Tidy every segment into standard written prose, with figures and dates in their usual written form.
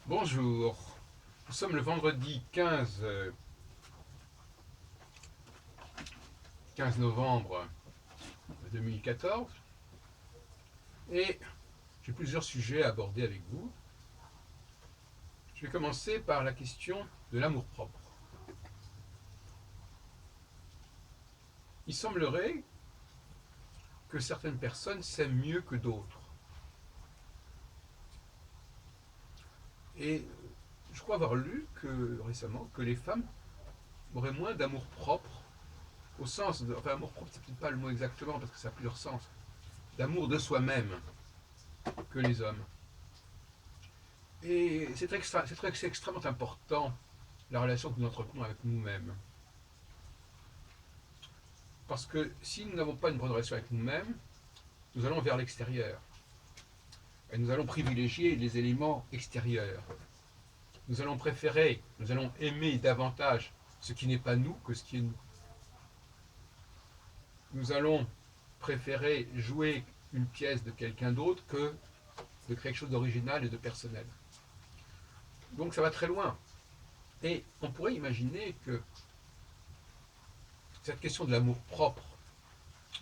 Bonjour, nous sommes le vendredi 15 novembre 2014 et j'ai plusieurs sujets à aborder avec vous. Je vais commencer par la question de l'amour-propre. Il semblerait que certaines personnes s'aiment mieux que d'autres. Et je crois avoir lu récemment que les femmes auraient moins d'amour-propre, au sens de. Enfin, amour-propre, c'est peut-être pas le mot exactement parce que ça a plusieurs sens. D'amour de soi-même que les hommes. Et c'est extrêmement important, la relation que nous entretenons avec nous-mêmes. Parce que si nous n'avons pas une bonne relation avec nous-mêmes, nous allons vers l'extérieur. Et nous allons privilégier les éléments extérieurs. Nous allons aimer davantage ce qui n'est pas nous que ce qui est nous. Nous allons préférer jouer une pièce de quelqu'un d'autre que de quelque chose d'original et de personnel. Donc ça va très loin. Et on pourrait imaginer que cette question de l'amour propre,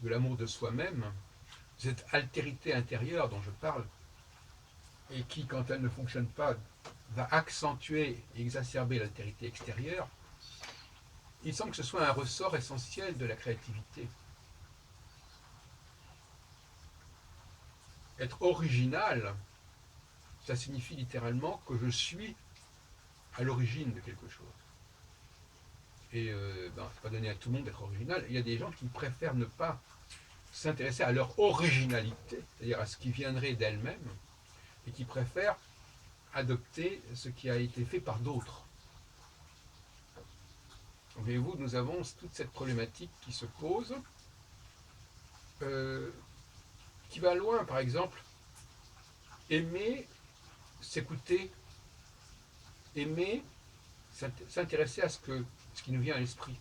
de l'amour de soi-même, cette altérité intérieure dont je parle, et qui, quand elle ne fonctionne pas, va accentuer et exacerber l'altérité extérieure, il semble que ce soit un ressort essentiel de la créativité. Être original, ça signifie littéralement que je suis à l'origine de quelque chose. Et c'est pas donné à tout le monde d'être original. Il y a des gens qui préfèrent ne pas s'intéresser à leur originalité, c'est-à-dire à ce qui viendrait d'elle-même, et qui préfèrent adopter ce qui a été fait par d'autres. Voyez-vous, nous avons toute cette problématique qui se pose, euh, qui va loin, par exemple, aimer, s'écouter, aimer, s'intéresser à ce qui nous vient à l'esprit,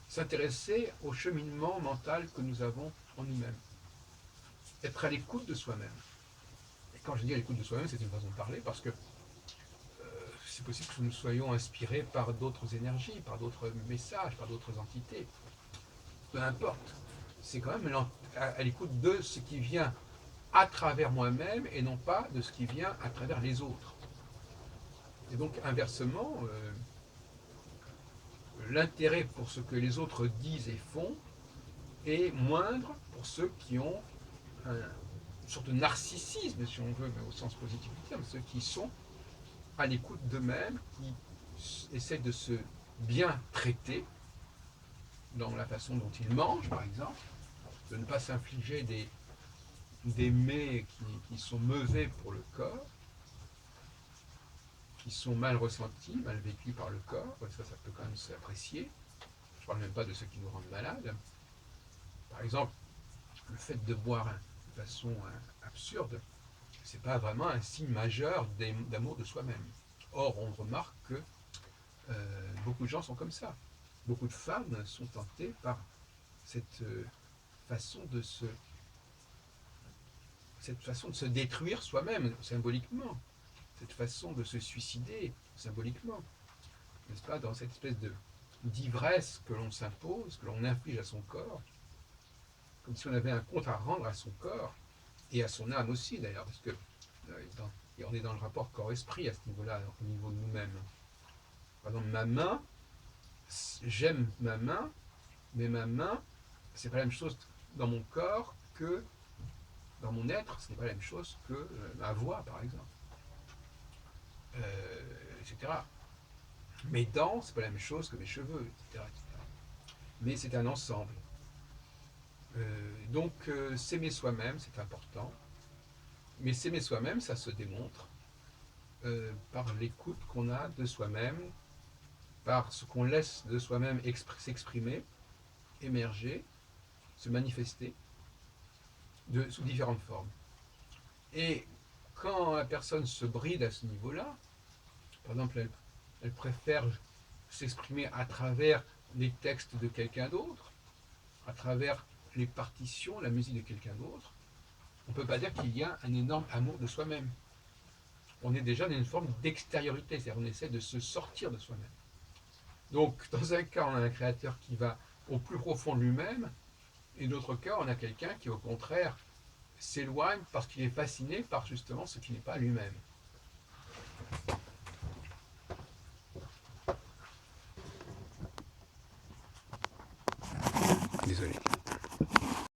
s'intéresser au cheminement mental que nous avons en nous-mêmes, être à l'écoute de soi-même. Et quand je dis à l'écoute de soi-même, c'est une façon de parler parce que c'est possible que nous soyons inspirés par d'autres énergies, par d'autres messages, par d'autres entités. Peu importe. C'est quand même à l'écoute de ce qui vient à travers moi-même et non pas de ce qui vient à travers les autres. Et donc inversement, l'intérêt pour ce que les autres disent et font est moindre pour ceux qui ont une sorte de narcissisme, si on veut, mais au sens positif du terme, ceux qui sont à l'écoute d'eux-mêmes, qui essaient de se bien traiter dans la façon dont ils mangent, par exemple, de ne pas s'infliger des mets qui sont mauvais pour le corps, qui sont mal ressentis, mal vécus par le corps. Ça peut quand même s'apprécier. Je ne parle même pas de ceux qui nous rendent malades. Par exemple, le fait de boire de façon absurde, c'est pas vraiment un signe majeur d'amour de soi-même. Or, on remarque que beaucoup de gens sont comme ça. Beaucoup de femmes sont tentées par cette façon de se détruire soi-même symboliquement, cette façon de se suicider symboliquement, n'est-ce pas, dans cette espèce d'ivresse que l'on s'impose, que l'on inflige à son corps, comme si on avait un compte à rendre à son corps et à son âme aussi d'ailleurs, parce que et on est dans le rapport corps-esprit à ce niveau-là, au niveau de nous-mêmes. Par exemple, ma main, j'aime ma main, mais ma main, c'est pas la même chose dans mon corps que dans mon être, ce n'est pas la même chose que ma voix, par exemple, etc. Mes dents, c'est pas la même chose que mes cheveux, etc. etc. Mais c'est un ensemble. Donc, s'aimer soi-même, c'est important. Mais s'aimer soi-même, ça se démontre par l'écoute qu'on a de soi-même, par ce qu'on laisse de soi-même s'exprimer, émerger, se manifester sous différentes formes. Et quand la personne se bride à ce niveau-là, par exemple, elle préfère s'exprimer à travers les textes de quelqu'un d'autre, à travers les partitions, la musique de quelqu'un d'autre, on ne peut pas dire qu'il y a un énorme amour de soi-même. on est déjà dans une forme d'extériorité, c'est-à-dire on essaie de se sortir de soi-même. Donc, dans un cas, on a un créateur qui va au plus profond de lui-même, et d'autre cas, on a quelqu'un qui, au contraire, s'éloigne parce qu'il est fasciné par justement ce qui n'est pas lui-même.